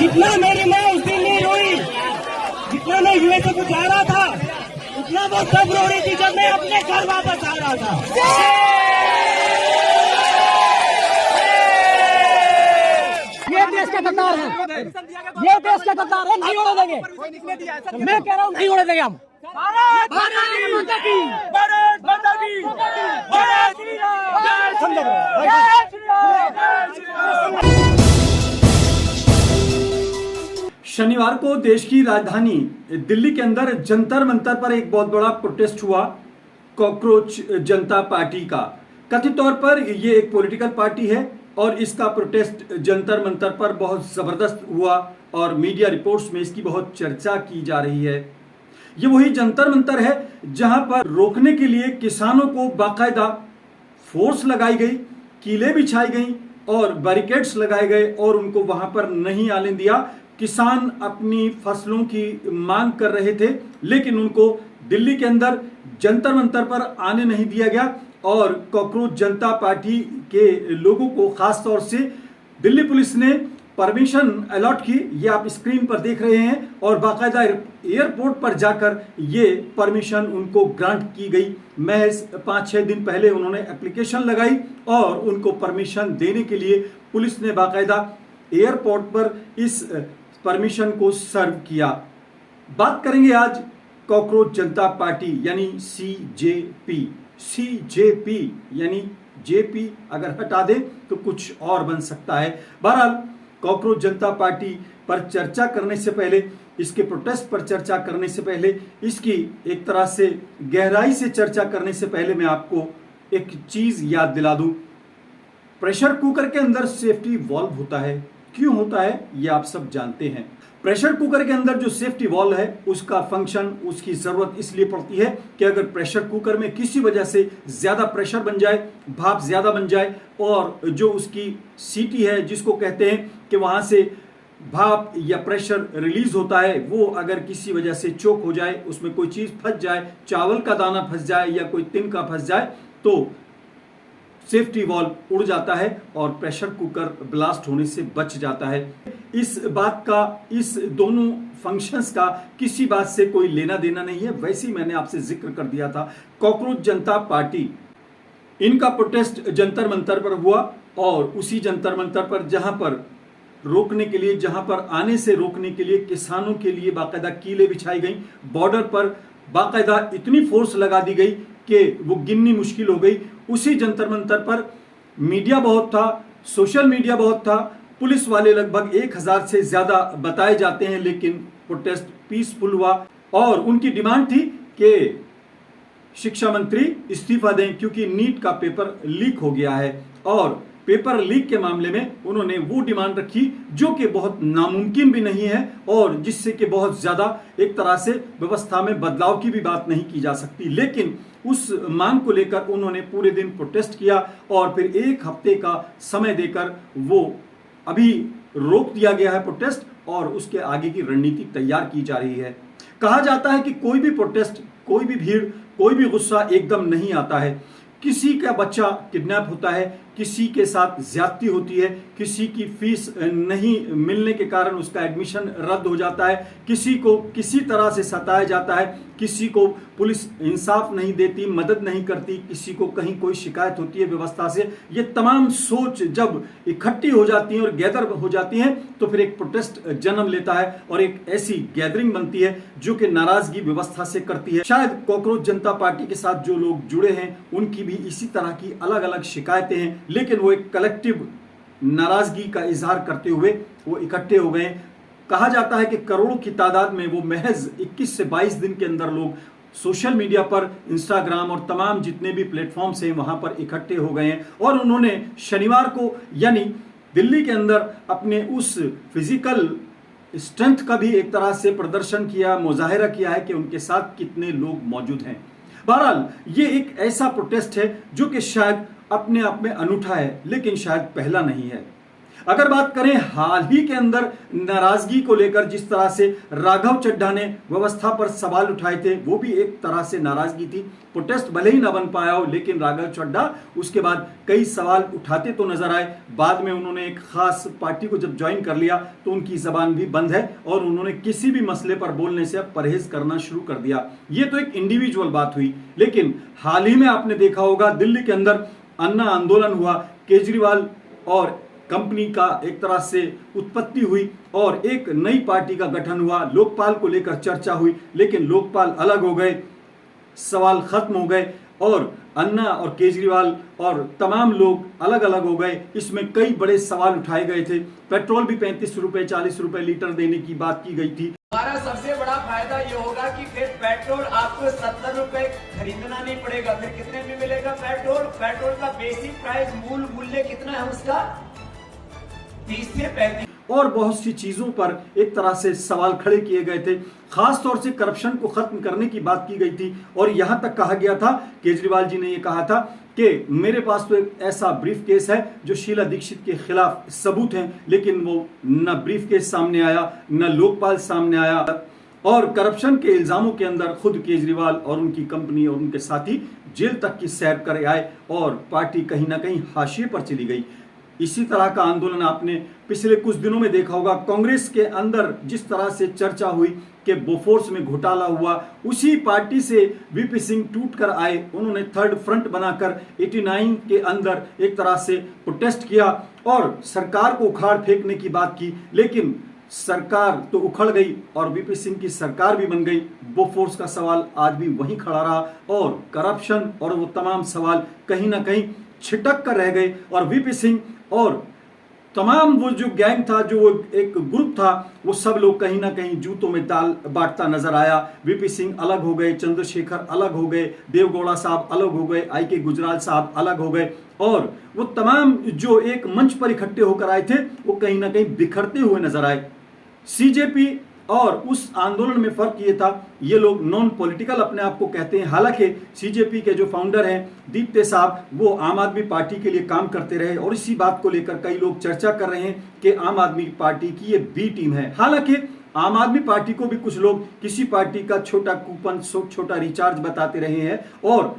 जितना मेरी माँ उस दिन नहीं रोई, जितना मैं यूएसए को जा रहा था, उतना वो तब रो रही थी जब मैं अपने घर वापस आ रहा था। ये देश का गद्दार है, ये देश का गद्दार है, नहीं होने देंगे। मैं कह रहा हूँ नहीं होने देंगे हम। भारत माता की, भारत माता की, भारत श्री राम, जय श्री राम। शनिवार को देश की राजधानी दिल्ली के अंदर जंतर मंतर पर एक बहुत बड़ा प्रोटेस्ट हुआ कॉकरोच जनता पार्टी का। कथित तौर पर ये एक पॉलिटिकल पार्टी है और इसका प्रोटेस्ट जंतर मंतर पर बहुत जबरदस्त हुआ और मीडिया रिपोर्ट्स में इसकी बहुत चर्चा की जा रही है। ये वही जंतर मंतर है जहां पर रोकने के लिए किसानों को बाकायदा फोर्स लगाई गई, कीलें बिछाई गई और बैरिकेड्स लगाए गए और उनको वहां पर नहीं आने दिया। किसान अपनी फसलों की मांग कर रहे थे लेकिन उनको दिल्ली के अंदर जंतर मंतर पर आने नहीं दिया गया और कॉकरोच जनता पार्टी के लोगों को खास तौर से दिल्ली पुलिस ने परमिशन अलॉट की। ये आप स्क्रीन पर देख रहे हैं और बाकायदा एयरपोर्ट पर जाकर ये परमिशन उनको ग्रांट की गई। महज 5-6 दिन पहले उन्होंने एप्लीकेशन लगाई और उनको परमिशन देने के लिए पुलिस ने बाकायदा एयरपोर्ट पर इस परमिशन को सर्व किया। बात करेंगे आज कॉकरोच जनता पार्टी यानी सीजेपी यानी जेपी अगर हटा दे तो कुछ और बन सकता है। बहरहाल कॉकरोच जनता पार्टी पर चर्चा करने से पहले, इसके प्रोटेस्ट पर चर्चा करने से पहले, इसकी एक तरह से गहराई से चर्चा करने से पहले मैं आपको एक चीज याद दिला दूं। प्रेशर कुकर के अंदर सेफ्टी वॉल्व होता है। क्यों होता है ये आप सब जानते हैं। प्रेशर कुकर के अंदर जो सेफ्टी वॉल्व है उसका फंक्शन, उसकी जरूरत इसलिए पड़ती है कि अगर प्रेशर कुकर में किसी वजह से ज्यादा प्रेशर बन जाए, भाप ज्यादा बन जाए और जो उसकी सीटी है जिसको कहते हैं कि वहां से भाप या प्रेशर रिलीज होता है, वो अगर किसी वजह से चोक हो जाए, उसमें कोई चीज फंस जाए, चावल का दाना फंस जाए या कोई तिनका फंस जाए तो सेफ्टी वॉल्व उड़ जाता है और प्रेशर कुकर ब्लास्ट होने से बच जाता है। इस बात का, इस दोनों फंक्शंस का किसी बात से कोई लेना देना नहीं है। वैसे ही मैंने आपसे जिक्र कर दिया था। कॉकरोच जनता पार्टी, इनका प्रोटेस्ट जंतर मंतर पर हुआ और उसी जंतर मंतर पर जहां पर रोकने के लिए, जहां पर आने से रोकने के लिए किसानों के लिए बाकायदा कीलें बिछाई गई, बॉर्डर पर बाकायदा इतनी फोर्स लगा दी गई कि वो गिननी मुश्किल हो गई। उसी जंतर मंतर पर मीडिया बहुत था, सोशल मीडिया बहुत था, पुलिस वाले लगभग 1000 से ज्यादा बताए जाते हैं, लेकिन प्रोटेस्ट पीसफुल हुआ और उनकी डिमांड थी कि शिक्षा मंत्री इस्तीफा दें क्योंकि नीट का पेपर लीक हो गया है। और पेपर लीक के मामले में उन्होंने वो डिमांड रखी जो कि बहुत नामुमकिन भी नहीं है और जिससे कि बहुत ज्यादा एक तरह से व्यवस्था में बदलाव की भी बात नहीं की जा सकती। लेकिन उस मांग को लेकर उन्होंने पूरे दिन प्रोटेस्ट किया और फिर 1 हफ्ते का समय देकर वो अभी रोक दिया गया है प्रोटेस्ट और उसके आगे की रणनीति तैयार की जा रही है। कहा जाता है कि कोई भी प्रोटेस्ट, कोई भी भीड़, कोई भी गुस्सा एकदम नहीं आता है। किसी का बच्चा किडनैप होता है, किसी के साथ ज्यादती होती है, किसी की फीस नहीं मिलने के कारण उसका एडमिशन रद्द हो जाता है, किसी को किसी तरह से सताया जाता है, किसी को पुलिस इंसाफ नहीं देती, मदद नहीं करती, किसी को कहीं कोई शिकायत होती है व्यवस्था से। ये तमाम सोच जब इकट्ठी हो जाती हैं और गैदर हो जाती हैं तो फिर एक प्रोटेस्ट जन्म लेता है और एक ऐसी गैदरिंग बनती है जो कि नाराजगी व्यवस्था से करती है। शायद कॉकरोच जनता पार्टी के साथ जो लोग जुड़े हैं उनकी भी इसी तरह की अलग अलग शिकायतें हैं, लेकिन वो एक कलेक्टिव नाराजगी का इजहार करते हुए वो इकट्ठे हो गए। कहा जाता है कि करोड़ों की तादाद में वो महज 21 से 22 दिन के अंदर लोग सोशल मीडिया पर, इंस्टाग्राम और तमाम जितने भी प्लेटफॉर्म्स हैं वहां पर इकट्ठे हो गए हैं और उन्होंने शनिवार को यानी दिल्ली के अंदर अपने उस फिजिकल स्ट्रेंथ का भी एक तरह से प्रदर्शन किया, मुजाहिरा किया है कि उनके साथ कितने लोग मौजूद हैं। बहरहाल ये एक ऐसा प्रोटेस्ट है जो कि शायद अपने आप में अनूठा है लेकिन शायद पहला नहीं है। अगर बात करें हाल ही के अंदर नाराजगी को लेकर, जिस तरह से राघव चड्ढा ने व्यवस्था पर सवाल उठाए थे, वो भी एक तरह से नाराजगी थी। प्रोटेस्ट भले ही ना बन पाया हो, लेकिन राघव चड्ढा उसके बाद कई सवाल उठाते तो नजर आए। बाद में उन्होंने एक खास पार्टी को जब ज्वाइन कर लिया तो उनकी जबान भी बंद है और उन्होंने किसी भी मसले पर बोलने से अब परहेज करना शुरू कर दिया। ये तो एक इंडिविजुअल बात हुई, लेकिन हाल ही में आपने देखा होगा दिल्ली के अंदर अन्ना आंदोलन हुआ, केजरीवाल और कंपनी का एक तरह से उत्पत्ति हुई और एक नई पार्टी का गठन हुआ। लोकपाल को लेकर चर्चा हुई, लेकिन लोकपाल अलग हो गए, सवाल खत्म हो गए और अन्ना और केजरीवाल और तमाम लोग अलग अलग हो गए। इसमें कई बड़े सवाल उठाए गए थे। पेट्रोल भी 35 रुपए 40 रुपए लीटर देने की बात की गई थी। हमारा सबसे बड़ा फायदा ये होगा कि फिर पेट्रोल आपको 70 रुपए खरीदना नहीं पड़ेगा। फिर कितने में मिलेगा पेट्रोल? पेट्रोल का बेसिक प्राइस मूल मूल्य कितना है उसका? 30 से 35। और बहुत सी चीजों पर एक तरह से सवाल खड़े किए गए थे। खास तौर से करप्शन को खत्म करने की बात की गई थी और यहां तक कहा गया था, केजरीवाल जी ने यह कहा था कि मेरे पास तो एक ऐसा ब्रीफ केस है जो शीला दीक्षित के खिलाफ सबूत हैं, लेकिन वो न ब्रीफ केस सामने आया, न लोकपाल सामने आया और करप्शन के इल्जामों के अंदर खुद केजरीवाल और उनकी कंपनी और उनके साथी जेल तक की सैर कर आए और पार्टी कहीं ना कहीं हाशिए पर चली गई। इसी तरह का आंदोलन आपने पिछले कुछ दिनों में देखा होगा। कांग्रेस के अंदर जिस तरह से चर्चा हुई कि बोफोर्स में घोटाला हुआ, उसी पार्टी से वीपी सिंह टूट कर आए। उन्होंने थर्ड फ्रंट बनाकर 89 के अंदर एक तरह से प्रोटेस्ट किया और सरकार को उखाड़ फेंकने की बात की, लेकिन सरकार तो उखड़ गई और वीपी सिंह की सरकार भी बन गई। बोफोर्स का सवाल आज भी वहीं खड़ा रहा और करप्शन और वो तमाम सवाल कहीं ना कहीं छिटक कर रह गए और वीपी सिंह और तमाम वो जो गैंग था, जो एक ग्रुप था, वो सब लोग कहीं ना कहीं जूतों में दाल बांटता नजर आया। वीपी सिंह अलग हो गए, चंद्रशेखर अलग हो गए, देवगौड़ा साहब अलग हो गए, आई के गुजराल साहब अलग हो गए और वो तमाम जो एक मंच पर इकट्ठे होकर आए थे वो कहीं ना कहीं बिखरते हुए नजर आए। सीजेपी और उस आंदोलन में फर्क ये था, ये लोग नॉन पॉलिटिकल अपने आप को कहते हैं। हालांकि सीजेपी के जो फाउंडर हैं दीप्ते साहब, वो आम आदमी पार्टी के लिए काम करते रहे और इसी बात को लेकर कई लोग चर्चा कर रहे हैं कि आम आदमी पार्टी की ये बी टीम है। हालांकि आम आदमी पार्टी को भी कुछ लोग किसी पार्टी का छोटा कूपन, छोटा रिचार्ज बताते रहे हैं और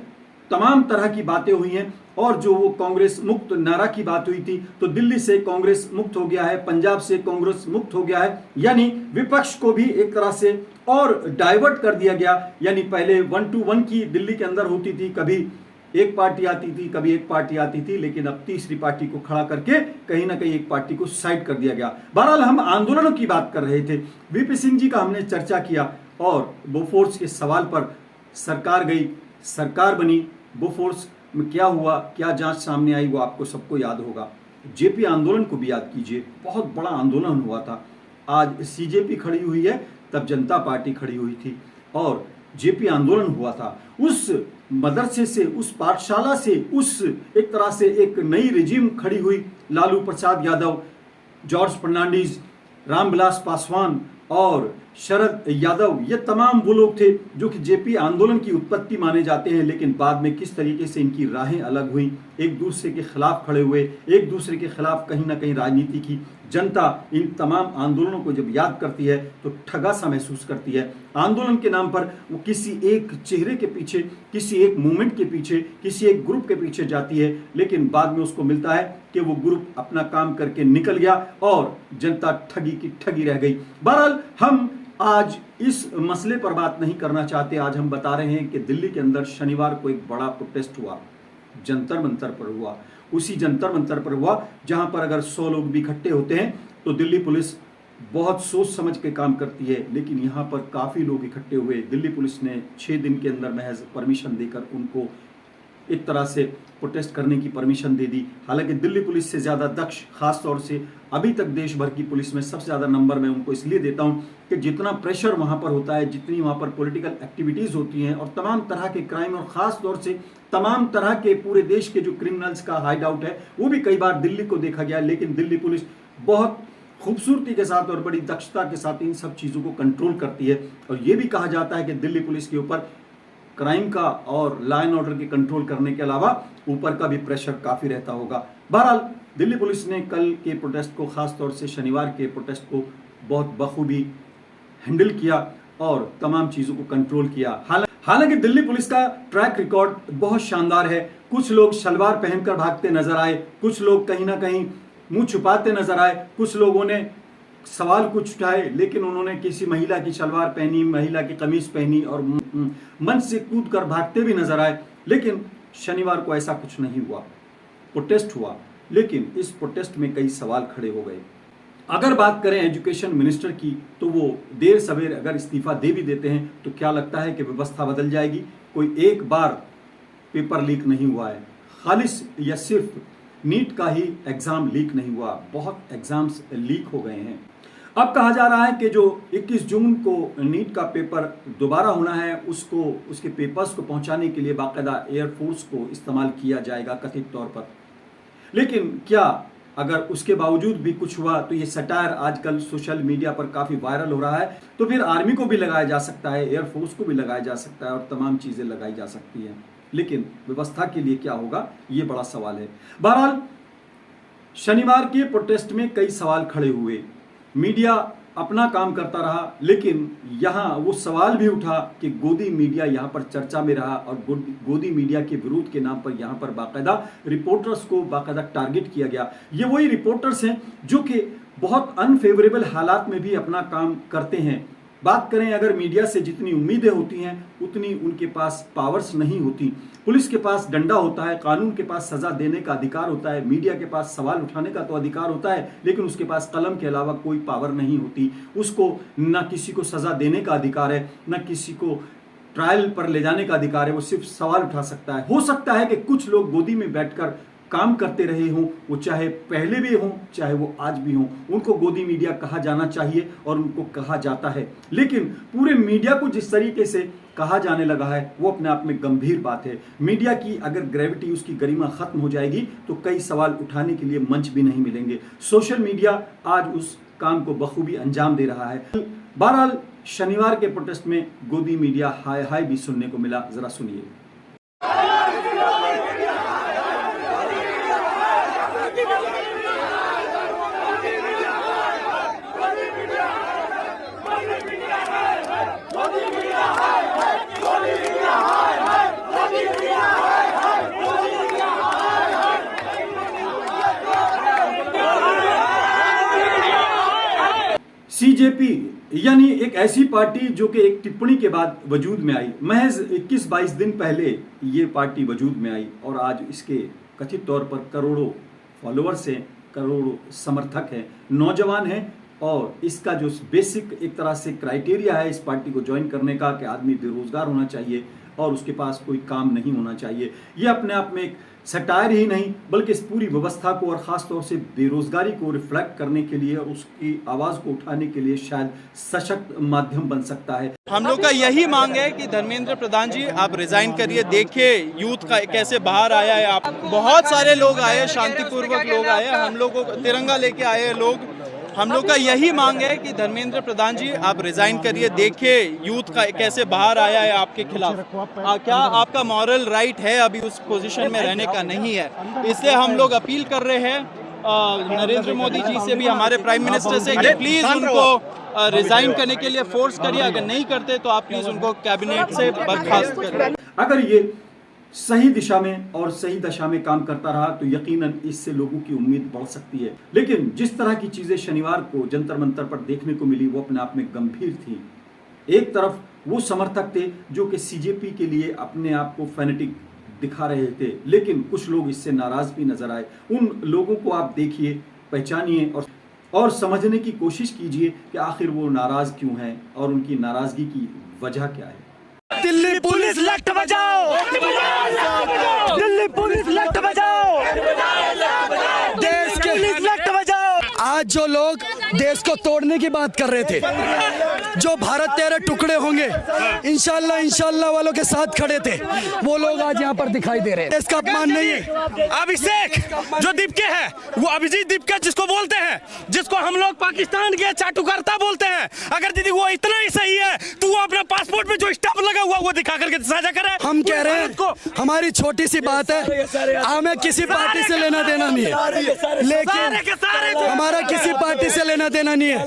तमाम तरह की बातें हुई हैं। और जो वो कांग्रेस मुक्त नारा की बात हुई थी, तो दिल्ली से कांग्रेस मुक्त हो गया है, पंजाब से कांग्रेस मुक्त हो गया है, यानी विपक्ष को भी एक तरह से और डाइवर्ट कर दिया गया। यानी पहले 1 to 1 की दिल्ली के अंदर होती थी, कभी एक पार्टी आती थी, कभी एक पार्टी आती थी, लेकिन अब तीसरी पार्टी को खड़ा करके कहीं ना कहीं एक पार्टी को साइड कर दिया गया। बहरहाल हम आंदोलनों की बात कर रहे थे, वीपी सिंह जी का हमने चर्चा किया और बोफोर्स के सवाल पर सरकार गई, सरकार बनी। बोफोर्स में क्या हुआ, क्या जांच सामने आई, वो आपको सबको याद होगा। जेपी आंदोलन को भी याद कीजिए, बहुत बड़ा आंदोलन हुआ था। आज सीजेपी खड़ी हुई है, तब जनता पार्टी खड़ी हुई थी और जेपी आंदोलन हुआ था। उस मदरसे से, उस पाठशाला से, उस एक तरह से एक नई रिजीम खड़ी हुई। लालू प्रसाद यादव, जॉर्ज फर्नांडिस, रामविलास पासवान और शरद यादव, ये तमाम वो लोग थे जो कि जेपी आंदोलन की उत्पत्ति माने जाते हैं। लेकिन बाद में किस तरीके से इनकी राहें अलग हुई, एक दूसरे के खिलाफ खड़े हुए, एक दूसरे के खिलाफ कहीं ना कहीं राजनीति की। जनता इन तमाम आंदोलनों को जब याद करती है तो ठगा सा महसूस करती है। आंदोलन के नाम पर वो किसी एक चेहरे के पीछे, किसी एक मूवमेंट के पीछे, किसी एक ग्रुप के पीछे जाती है, लेकिन बाद में उसको मिलता है कि वो ग्रुप अपना काम करके निकल गया और जनता ठगी की ठगी रह गई। बहरहाल हम आज इस मसले पर बात नहीं करना चाहते। आज हम बता रहे हैं कि दिल्ली के अंदर शनिवार को एक बड़ा प्रोटेस्ट हुआ, जंतर मंतर पर हुआ। उसी जंतर मंतर पर हुआ जहां पर अगर 100 लोग भी इकट्ठे होते हैं तो दिल्ली पुलिस बहुत सोच समझ के काम करती है, लेकिन यहाँ पर काफ़ी लोग इकट्ठे हुए। दिल्ली पुलिस ने 6 दिन के अंदर महज परमिशन देकर उनको एक तरह से प्रोटेस्ट करने की परमिशन दे दी। हालांकि दिल्ली पुलिस से ज़्यादा दक्ष, खास तौर से अभी तक देश भर की पुलिस में सबसे ज़्यादा नंबर मैं उनको इसलिए देता हूँ कि जितना प्रेशर वहाँ पर होता है, जितनी वहाँ पर पॉलिटिकल एक्टिविटीज़ होती हैं और तमाम तरह के क्राइम, और ख़ास तौर से तमाम तरह के पूरे देश के जो क्रिमिनल्स का हाइड आउट है, वो भी कई बार दिल्ली को देखा गया। लेकिन दिल्ली पुलिस बहुत खूबसूरती के साथ और बड़ी दक्षता के साथ इन सब चीज़ों को कंट्रोल करती है। और ये भी कहा जाता है कि दिल्ली पुलिस के ऊपर क्राइम का और लॉ एंड ऑर्डर के कंट्रोल करने के अलावा ऊपर का भी प्रेशर काफ़ी रहता होगा। बहरहाल दिल्ली पुलिस ने कल के प्रोटेस्ट को, खास तौर से शनिवार के प्रोटेस्ट को बहुत बखूबी हैंडल किया और तमाम चीजों को कंट्रोल किया। हालांकि दिल्ली पुलिस का ट्रैक रिकॉर्ड बहुत शानदार है। कुछ लोग शलवार पहनकर भागते नजर आए, कुछ लोग कहीं ना कहीं मुंह छुपाते नजर आए, कुछ लोगों ने सवाल कुछ उठाए लेकिन उन्होंने किसी महिला की शलवार पहनी, महिला की कमीज पहनी और मंच से कूद कर भागते भी नजर आए। लेकिन शनिवार को ऐसा कुछ नहीं हुआ, प्रोटेस्ट हुआ, लेकिन इस प्रोटेस्ट में कई सवाल खड़े हो गए। अगर बात करें एजुकेशन मिनिस्टर की, तो वो देर सवेर अगर इस्तीफा दे भी देते हैं तो क्या लगता है कि व्यवस्था बदल जाएगी? कोई एक बार पेपर लीक नहीं हुआ है, खालिस या सिर्फ नीट का ही एग्जाम लीक नहीं हुआ, बहुत एग्जाम्स लीक हो गए हैं। अब कहा जा रहा है कि जो 21 जून को नीट का पेपर दोबारा होना है, उसको, उसके पेपर्स को पहुंचाने के लिए बाकायदा एयरफोर्स को इस्तेमाल किया जाएगा कथित तौर पर। लेकिन क्या अगर उसके बावजूद भी कुछ हुआ तो ये सटायर आजकल सोशल मीडिया पर काफी वायरल हो रहा है, तो फिर आर्मी को भी लगाया जा सकता है, एयरफोर्स को भी लगाया जा सकता है और तमाम चीजें लगाई जा सकती हैं। लेकिन व्यवस्था के लिए क्या होगा, ये बड़ा सवाल है। बहरहाल शनिवार के प्रोटेस्ट में कई सवाल खड़े हुए, मीडिया अपना काम करता रहा, लेकिन यहाँ वो सवाल भी उठा कि गोदी मीडिया यहाँ पर चर्चा में रहा और गोदी मीडिया के विरोध के नाम पर यहाँ पर बाकायदा रिपोर्टर्स को बाकायदा टारगेट किया गया। ये वही रिपोर्टर्स हैं जो कि बहुत अनफेवरेबल हालात में भी अपना काम करते हैं। बात करें अगर मीडिया से जितनी उम्मीदें होती हैं उतनी उनके पास पावर्स नहीं होती। पुलिस के पास डंडा होता है, कानून के पास सजा देने का अधिकार होता है, मीडिया के पास सवाल उठाने का तो अधिकार होता है, लेकिन उसके पास कलम के अलावा कोई पावर नहीं होती। उसको न किसी को सजा देने का अधिकार है, न किसी को ट्रायल पर ले जाने का अधिकार है, वो सिर्फ सवाल उठा सकता है। हो सकता है कि कुछ लोग गोदी में बैठकर काम करते रहे हों, वो चाहे पहले भी हों चाहे वो आज भी हों, उनको गोदी मीडिया कहा जाना चाहिए और उनको कहा जाता है। लेकिन पूरे मीडिया को जिस तरीके से कहा जाने लगा है वो अपने आप में गंभीर बात है। मीडिया की अगर ग्रेविटी, उसकी गरिमा खत्म हो जाएगी तो कई सवाल उठाने के लिए मंच भी नहीं मिलेंगे। सोशल मीडिया आज उस काम को बखूबी अंजाम दे रहा है। बहरहाल शनिवार के प्रोटेस्ट में गोदी मीडिया हाय हाय भी सुनने को मिला, जरा सुनिए। सीजेपी यानी एक ऐसी पार्टी जो कि एक टिप्पणी के बाद वजूद में आई। महज 21-22 दिन पहले ये पार्टी वजूद में आई और आज इसके कथित तौर पर करोड़ों फॉलोअर्स हैं, करोड़ों समर्थक हैं, नौजवान हैं और इसका जो बेसिक एक तरह से क्राइटेरिया है इस पार्टी को ज्वाइन करने का कि आदमी बेरोजगार होना चाहिए और उसके पास कोई काम नहीं होना चाहिए। ये अपने आप में एक सटायर ही नहीं बल्कि इस पूरी व्यवस्था को और ख़ास तौर से बेरोजगारी को रिफ्लेक्ट करने के लिए और उसकी आवाज़ को उठाने के लिए शायद सशक्त माध्यम बन सकता है। हम लोग का यही मांग है कि धर्मेंद्र प्रधान जी आप रिजाइन करिए। देखिए यूथ का कैसे बाहर आया है, आप बहुत सारे लोग आए, शांतिपूर्वक लोग आए, हम लोग को तिरंगा लेके आए लोग। हम लोग का यही मांग है कि धर्मेंद्र प्रधान जी आप रिजाइन करिए। देखिए यूथ का कैसे बाहर आया है आपके खिलाफ। क्या आपका मॉरल राइट है अभी उस पोजीशन में रहने का? नहीं है। इसलिए हम लोग अपील कर रहे हैं नरेंद्र मोदी जी से भी, हमारे प्राइम मिनिस्टर से कि प्लीज उनको रिजाइन करने के लिए फोर्स करिए। अगर नहीं करते तो आप प्लीज उनको कैबिनेट से बर्खास्त करिए। अगर ये सही दिशा में और सही दशा में काम करता रहा तो यकीनन इससे लोगों की उम्मीद बढ़ सकती है। लेकिन जिस तरह की चीजें शनिवार को जंतर मंतर पर देखने को मिली वो अपने आप में गंभीर थी। एक तरफ वो समर्थक थे जो कि सीजेपी के लिए अपने आप को फैनेटिक दिखा रहे थे, लेकिन कुछ लोग इससे नाराज भी नजर आए। उन लोगों को आप देखिए, पहचानिए और समझने की कोशिश कीजिए कि आखिर वो नाराज क्यों हैं और उनकी नाराजगी की वजह क्या है। दिल्ली पुलिस लट बजाओ, दिल्ली पुलिस लट बजाओ, देश के लट बजाओ। आज जो लोग देश को तोड़ने की बात कर रहे थे, जो भारत तेरे टुकड़े होंगे इंशाल्लाह इंशाल्लाह वालों के साथ खड़े थे, वो लोग आज यहाँ पर दिखाई दे रहे हैं। इसका अपमान नहीं है। अभिषेक जो दीपके है वो अभिजीत दीपके जिसको बोलते हैं, जिसको हम लोग पाकिस्तान के चाटुकर्ता बोलते हैं, अगर दीदी वो इतना ही सही है तो वो अपने पासपोर्ट में जो स्टैंप लगा हुआ वो दिखा करके साझा करे। हम कह रहे हैं हमारी छोटी सी बात है, हमें किसी पार्टी से लेना देना नहीं है, लेकिन हमारा किसी पार्टी से लेना देना नहीं है।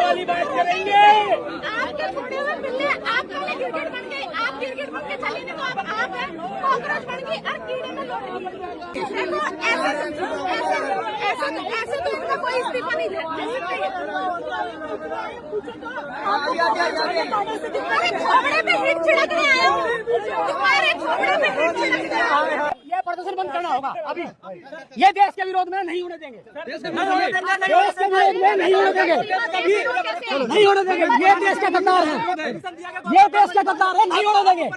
वाली बात करेंगे। आपके छोड़े हुए पिल्ले आप गिरगिट बन गए, आप गिरगिट बन के चली नहीं तो आप है कॉकरोच बन गई और कीड़े में लौट गई। देखो ऐसे तो इनका कोई इस्तीफा नहीं दे तुम्हारे खोपड़े पे हिट छिड़कने आए हो, तुम्हारे खोपड़े पे हिट छिड़कने आए हो। ये प्रदर्शन बंद करना होगा अभी। ये देश के विरोध में नहीं होने देंगे, देश के विरोध में नहीं होने देंगे, नहीं होने देंगे। ये देश के गद्दार हैं, ये देश के गद्दार हैं, नहीं होने देंगे।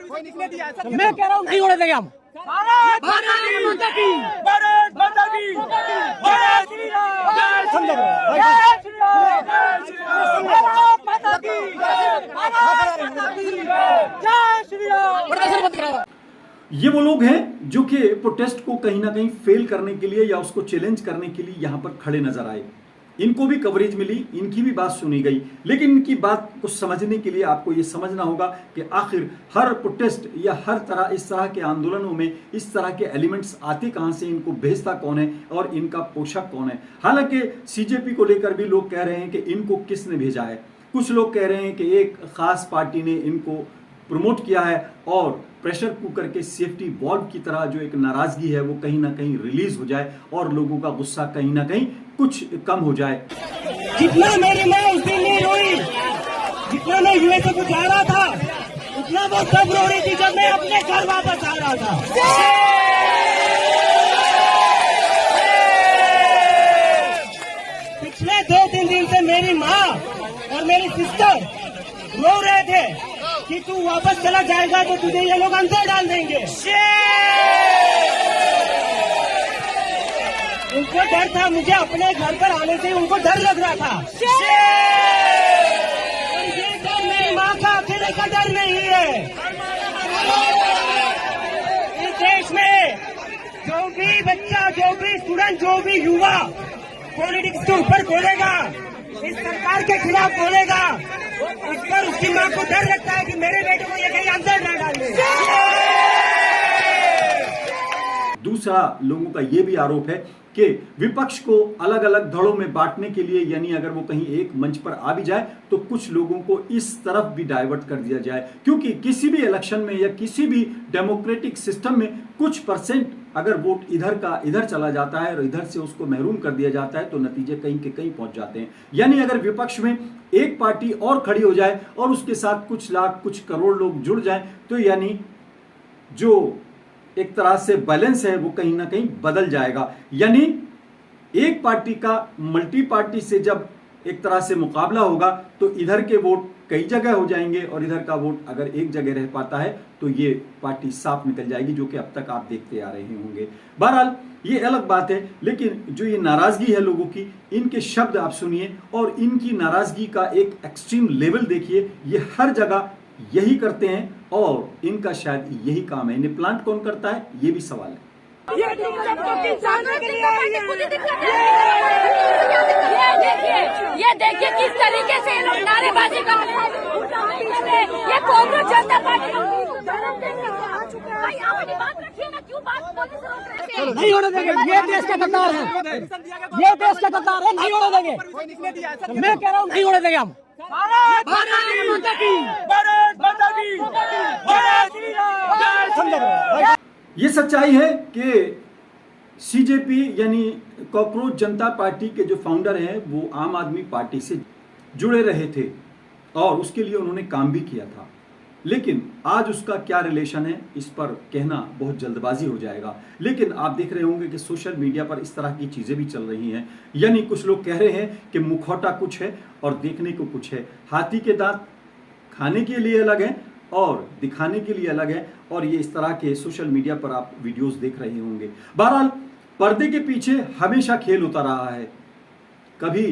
मैं कह रहा हूँ नहीं होने देंगे हम। भारत माता की, भारत माता की, भारत श्री राम, जय श्री राम, जय श्री राम, जय श्री राम, भारत माता की, भारत माता की, जय श्री राम। प्रदर्शन बंद कराओ। ये वो लोग हैं जो कि प्रोटेस्ट को कहीं ना कहीं फेल करने के लिए या उसको चैलेंज करने के लिए यहां पर खड़े नजर आए। इनको भी कवरेज मिली, इनकी भी बात सुनी गई, लेकिन इनकी बात को समझने के लिए आपको ये समझना होगा कि आखिर हर प्रोटेस्ट या हर तरह इस तरह के आंदोलनों में इस तरह के एलिमेंट्स आते कहां से, इनको भेजता कौन है और इनका पोषक कौन है। हालांकि सीजेपी को लेकर भी लोग कह रहे हैं कि इनको किसने भेजा है। कुछ लोग कह रहे हैं कि एक खास पार्टी ने इनको प्रमोट किया है और प्रेशर कुकर के सेफ्टी वॉल्व की तरह जो एक नाराजगी है वो कहीं ना कहीं रिलीज हो जाए और लोगों का गुस्सा कहीं ना कहीं कुछ कम हो जाए। जितना मेरी माँ उस दिन नहीं रोई, जितना मैं यूएसए को जा रहा था, उतना वो तब रो रही थी जब मैं अपने घर वापस आ रहा था। पिछले 2-3 दिन से मेरी माँ और मेरी सिस्टर रो रहे थे कि तू वापस चला जाएगा तो तुझे ये लोग अंदर डाल देंगे। उनको डर था, मुझे अपने घर पर आने से उनको डर लग रहा था। ये डर मेरी माँ का अकेले का डर नहीं है। इस देश में जो भी बच्चा, जो भी स्टूडेंट, जो भी युवा पॉलिटिक्स के ऊपर बोलेगा, इस सरकार के खिलाफ बोलेगा, उस पर उसकी माँ को डर लगता है कि मेरे बेटे को ये कहीं अंदर न डाल दे। दूसरा लोगों का यह भी आरोप है कि विपक्ष को अलग अलग धड़ों में बांटने के लिए, यानी अगर वो कहीं एक मंच पर आ भी जाए तो कुछ लोगों को इस तरफ भी डाइवर्ट कर दिया जाए, क्योंकि किसी भी इलेक्शन में या किसी भी डेमोक्रेटिक सिस्टम में कुछ परसेंट अगर वोट इधर का इधर चला जाता है और इधर से उसको महरूम कर दिया जाता है तो नतीजे कहीं के कहीं पहुंच जाते हैं। यानी अगर विपक्ष में एक पार्टी और खड़ी हो जाए और उसके साथ कुछ लाख कुछ करोड़ लोग जुड़ जाएं तो यानी जो एक तरह से बैलेंस है वो कहीं ना कहीं बदल जाएगा। यानी एक पार्टी का मल्टी पार्टी से जब एक तरह से मुकाबला होगा तो इधर के वोट कई जगह हो जाएंगे और इधर का वोट अगर एक जगह रह पाता है तो ये पार्टी साफ निकल जाएगी, जो कि अब तक आप देखते आ रहे होंगे। बहरहाल ये अलग बात है, लेकिन जो ये नाराजगी है लोगों की, इनके शब्द आप सुनिए और इनकी नाराजगी का एक एक्सट्रीम लेवल देखिए। ये हर जगह यही करते हैं और इनका शायद यही काम है। इन्हें प्लांट कौन करता है ये भी सवाल है। ये देखिए किस तरीके से लोग नारेबाजी कर रहे हैं। ये कांग्रेस जनता पार्टी नहीं होने देंगे। ये देश के गद्दार हैं, ये देश के गद्दार हैं, नहीं होने देंगे। मैं कह रहा हूँ नहीं होने देंगे हम। भारत माता की, भारत माता की, भारत श्री राम, जय श्री राम। ये सच्चाई है कि सीजेपी यानी कॉकरोच जनता पार्टी के जो फाउंडर हैं वो आम आदमी पार्टी से जुड़े रहे थे और उसके लिए उन्होंने काम भी किया था। लेकिन आज उसका क्या रिलेशन है इस पर कहना बहुत जल्दबाजी हो जाएगा। लेकिन आप देख रहे होंगे कि सोशल मीडिया पर इस तरह की चीज़ें भी चल रही हैं, यानी कुछ लोग कह रहे हैं कि मुखौटा कुछ है और देखने को कुछ है। हाथी के दांत खाने के लिए अलग है और दिखाने के लिए अलग है, और ये इस तरह के सोशल मीडिया पर आप वीडियोस देख रहे होंगे। बहरहाल पर्दे के पीछे हमेशा खेल होता रहा है। कभी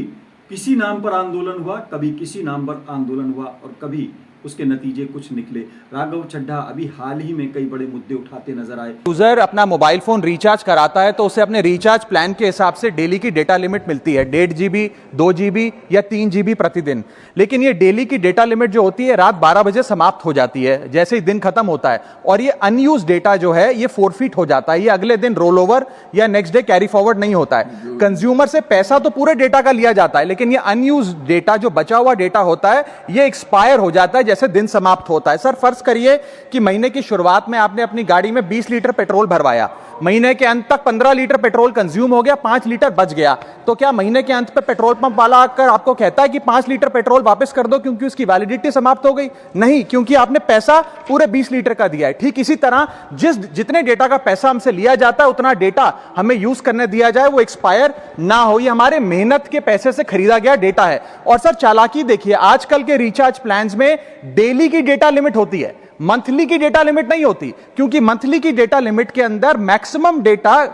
किसी नाम पर आंदोलन हुआ, कभी किसी नाम पर आंदोलन हुआ, और कभी उसके नतीजे कुछ निकले। राघव चड्ढा अभी हाल ही में कई बड़े मुद्दे उठाते नजर आए। यूजर अपना मोबाइल फोन रिचार्ज कराता है तो उसे अपने रिचार्ज प्लान के हिसाब से डेली की डेटा लिमिट मिलती है, 1.5 GB, 2 GB या 3 GB प्रतिदिन। लेकिन ये डेली की डेटा लिमिट जो होती है रात 12 बजे समाप्त हो जाती है जैसे ही दिन खत्म होता है, और ये अनयूज डेटा जो है ये फोरफिट हो जाता है, ये अगले दिन रोल ओवर या नेक्स्ट डे कैरी फॉरवर्ड नहीं होता है। कंज्यूमर से पैसा तो पूरे डेटा का लिया जाता है, लेकिन ये अनयूज डेटा जो बचा हुआ डेटा होता है ये एक्सपायर हो जाता है जैसे दिन समाप्त होता है। सर फर्ज करिए कि महीने की शुरुआत में आपने अपनी गाड़ी में 20 लीटर पेट्रोल भरवाया, महीने के अंत तक 15 लीटर पेट्रोल कंज्यूम हो गया, 5 लीटर बच गया, तो क्या महीने के अंत पे पेट्रोल पंप वाला आकर आपको कहता है कि 5 लीटर पेट्रोल वापस कर दो क्योंकि उसकी वैलिडिटी समाप्त हो गई? नहीं, क्योंकि आपने पैसा पूरे 20 लीटर का दिया है। ठीक इसी तरह जितने डेटा का पैसा हमसे लिया जाता है उतना डेटा हमें यूज करने दिया जाए, वो एक्सपायर ना हो। ये हमारे मेहनत के पैसे से खरीदा गया डेटा है। और सर चालाकी देखिए, आजकल के रिचार्ज प्लान्स में डेली की डेटा लिमिट होती है, मंथली की डेटा लिमिट नहीं होती, क्योंकि मंथली की डेटा लिमिट के अंदर मैक्सिमम डेटा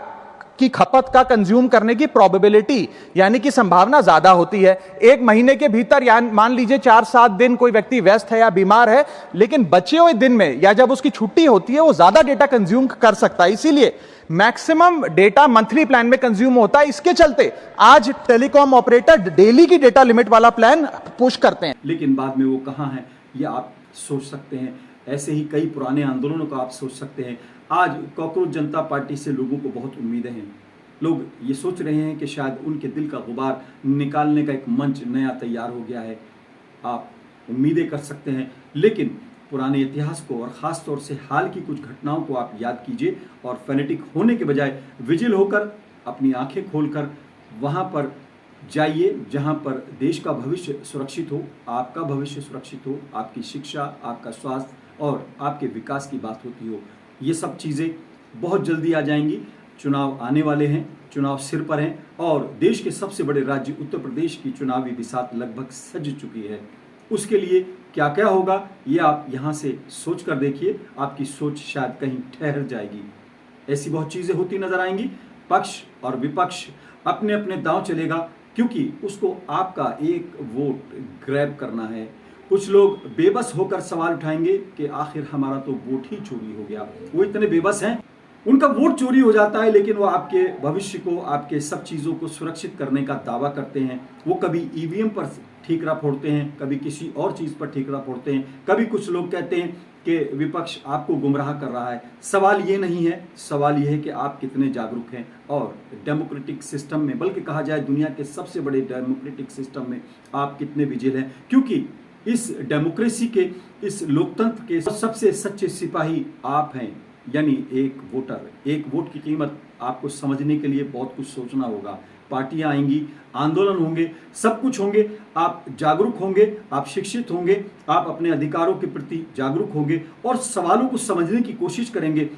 की खपत का कंज्यूम करने की प्रोबेबिलिटी यानी कि संभावना ज्यादा होती है। एक महीने के भीतर या मान लीजिए 4-7 दिन कोई व्यक्ति व्यस्त है या बीमार है, लेकिन बचे हुए दिन में या जब उसकी छुट्टी होती है वो ज्यादा डेटा कंज्यूम कर सकता है। इसीलिए मैक्सिमम डेटा मंथली प्लान में कंज्यूम होता है। इसके चलते आज टेलीकॉम ऑपरेटर डेली की डेटा लिमिट वाला प्लान पुश करते हैं। लेकिन बाद में वो कहाँ है ये आप सोच सकते हैं। ऐसे ही कई पुराने आंदोलनों का आप सोच सकते हैं। आज कॉकरोच जनता पार्टी से लोगों को बहुत उम्मीदें हैं। लोग ये सोच रहे हैं कि शायद उनके दिल का गुबार निकालने का एक मंच नया तैयार हो गया है। आप उम्मीदें कर सकते हैं, लेकिन पुराने इतिहास को और ख़ास तौर से हाल की कुछ घटनाओं को आप याद कीजिए और फैनेटिक होने के बजाय विजिल होकर अपनी आंखें खोलकर वहाँ पर जाइए जहाँ पर देश का भविष्य सुरक्षित हो, आपका भविष्य सुरक्षित हो, आपकी शिक्षा, आपका स्वास्थ्य और आपके विकास की बात होती हो। ये सब चीज़ें बहुत जल्दी आ जाएंगी। चुनाव आने वाले हैं, चुनाव सिर पर हैं, और देश के सबसे बड़े राज्य उत्तर प्रदेश की चुनावी बिसात लगभग सज चुकी है। उसके लिए क्या क्या होगा ये आप यहाँ से सोच कर देखिए, आपकी सोच शायद कहीं ठहर जाएगी। ऐसी बहुत चीज़ें होती नजर आएंगी। पक्ष और विपक्ष अपने अपने दांव चलेगा, क्योंकि उसको आपका एक वोट ग्रैब करना है। कुछ लोग बेबस होकर सवाल उठाएंगे कि आखिर हमारा तो वोट ही चोरी हो गया। वो इतने बेबस हैं, उनका वोट चोरी हो जाता है, लेकिन वो आपके भविष्य को, आपके सब चीज़ों को सुरक्षित करने का दावा करते हैं। वो कभी ईवीएम पर ठीकरा फोड़ते हैं, कभी किसी और चीज़ पर ठीकरा फोड़ते हैं, कभी कुछ लोग कहते हैं कि विपक्ष आपको गुमराह कर रहा है। सवाल ये नहीं है, सवाल ये है कि आप कितने जागरूक हैं और डेमोक्रेटिक सिस्टम में, बल्कि कहा जाए दुनिया के सबसे बड़े डेमोक्रेटिक सिस्टम में आप कितने विजिल हैं। क्योंकि इस डेमोक्रेसी के, इस लोकतंत्र के सबसे सच्चे सिपाही आप हैं, यानी एक वोटर। एक वोट की कीमत आपको समझने के लिए बहुत कुछ सोचना होगा। पार्टियां आएंगी, आंदोलन होंगे, सब कुछ होंगे, आप जागरूक होंगे, आप शिक्षित होंगे, आप अपने अधिकारों के प्रति जागरूक होंगे और सवालों को समझने की कोशिश करेंगे।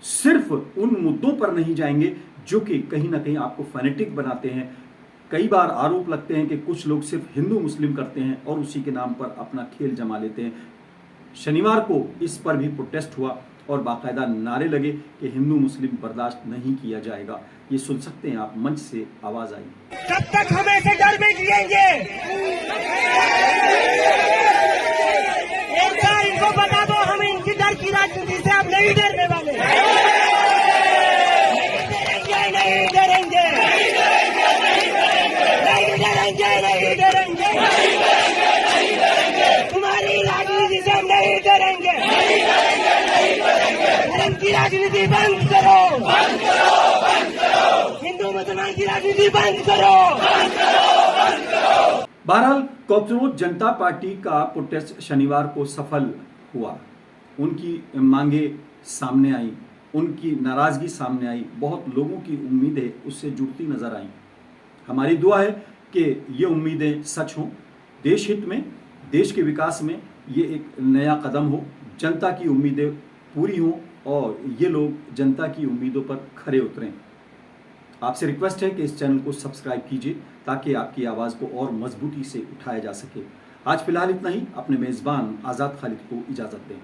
सिर्फ उन मुद्दों पर नहीं जाएंगे जो कि कहीं ना कहीं आपको फैनेटिक बनाते हैं। कई बार आरोप लगते हैं कि कुछ लोग सिर्फ हिंदू मुस्लिम करते हैं और उसी के नाम पर अपना खेल जमा लेते हैं। शनिवार को इस पर भी प्रोटेस्ट हुआ और बाकायदा नारे लगे कि हिंदू मुस्लिम बर्दाश्त नहीं किया जाएगा। ये सुन सकते हैं आप, मंच से आवाज आई। कब तक हम ऐसे डर में जिएंगे? एक बार इनको बता दो, हम इनकी डर की राजनीति से अब नहीं डरने वाले। नहीं डरेंगे, नहीं डरेंगे, तुम्हारी राजनीति से हम नहीं डरेंगे। धर्म की राजनीति बंद करो, हिंदू मुसलमान की राजनीति बंद करो। बहरहाल कॉकरोच जनता पार्टी का प्रोटेस्ट शनिवार को सफल हुआ। उनकी मांगे सामने आई, उनकी नाराजगी सामने आई, बहुत लोगों की उम्मीदें उससे जुड़ती नजर आई। हमारी दुआ है कि ये उम्मीदें सच हों, देश हित में, देश के विकास में ये एक नया कदम हो। जनता की उम्मीदें पूरी हों और ये लोग जनता की उम्मीदों पर खरे उतरें। आपसे रिक्वेस्ट है कि इस चैनल को सब्सक्राइब कीजिए ताकि आपकी आवाज़ को और मजबूती से उठाया जा सके। आज फिलहाल इतना ही। अपने मेज़बान आज़ाद खालिद को इजाज़त दें।